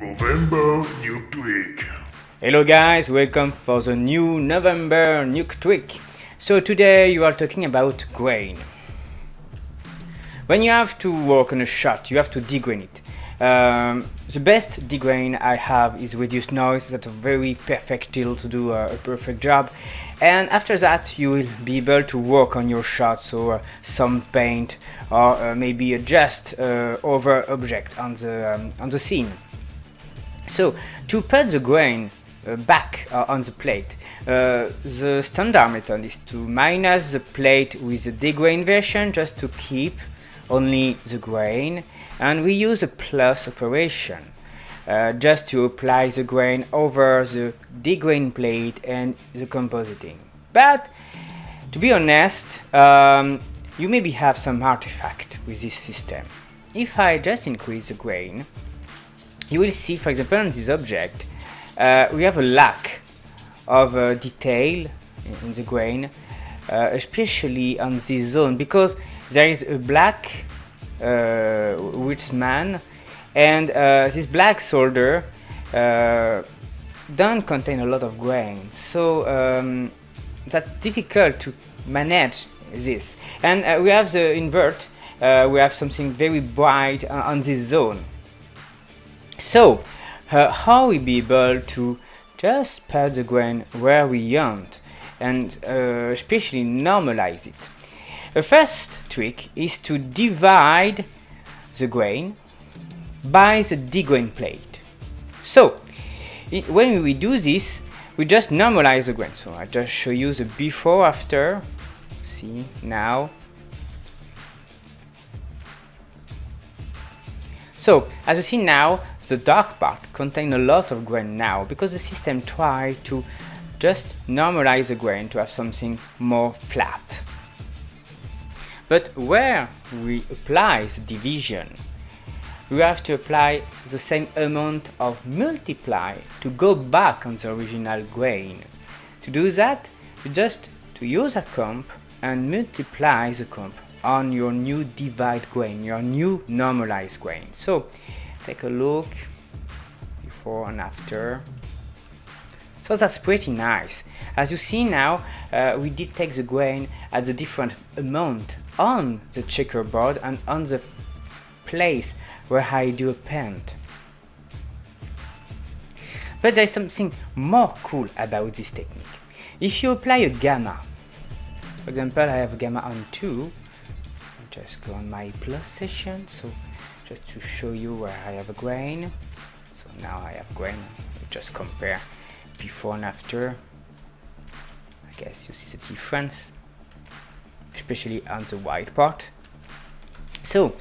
Movember Nuke Tweak. Hello guys, welcome for the new November Nuke Tweak. So today you are talking about grain. When you have to work on a shot, you have to degrain it. The best degrain I have is reduce noise. That's a very perfect tool to do a perfect job. And after that, you will be able to work on your shot, so some paint or maybe adjust over object on the scene. So to put the grain back on the plate, the standard method is to minus the plate with the degrain version just to keep only the grain, and we use a plus operation just to apply the grain over the degrain plate and the compositing. But to be honest, you maybe have some artifact with this system. If I just increase the grain, you will see, for example, on this object, we have a lack of detail in the grain, especially on this zone, because there is a black Woodsman, and this black solder don't contain a lot of grain, so that's difficult to manage this. And we have the invert, we have something very bright on this zone. So how we be able to just put the grain where we want and especially normalize it? The first trick is to divide the grain by the degrain plate. So when we do this, we just normalize the grain. So I just show you the before after. See now. So as you see now, the dark part contains a lot of grain now, because the system tried to just normalize the grain to have something more flat. But where we apply the division, we have to apply the same amount of multiply to go back on the original grain. To do that, you just to use a comp and multiply the comp on your new divide grain, your new normalized grain. So take a look before and after. So that's pretty nice. As you see now, we did take the grain at a different amount on the checkerboard and on the place where I do a paint. But there is something more cool about this technique. If you apply a gamma, for example, I have a gamma on 2, just go on my plus session, so just to show you where I have a grain. So now I have grain, just compare before and after. I guess you see the difference, especially on the white part. So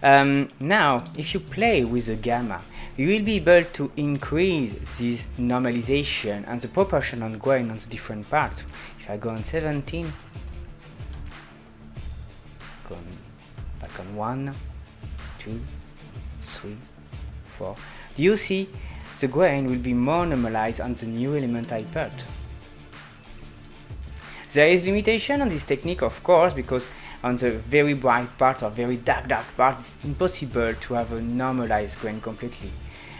now if you play with the gamma, you will be able to increase this normalization and the proportion on grain on the different parts. If I go on 17, go back on 1, 2, 3, 4. Do you see the grain will be more normalized on the new element I put? There is limitation on this technique, of course, because on the very bright part or very dark part, it's impossible to have a normalized grain completely.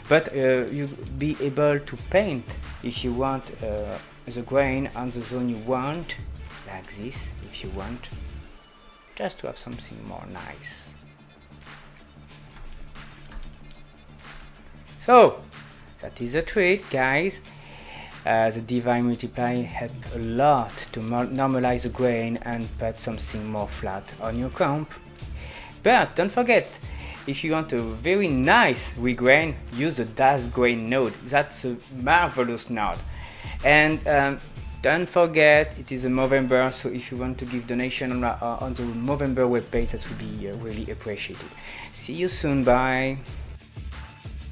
But you'll be able to paint if you want the grain on the zone you want, like this, if you want, just to have something more nice. So that is a trick, guys. The divide multiply helps a lot to normalize the grain and put something more flat on your comp. But don't forget, if you want a very nice regrain, use the dash grain node. That's a marvelous node. And don't forget, it is a Movember, so if you want to give donation on the Movember webpage, that would be really appreciated. See you soon, bye.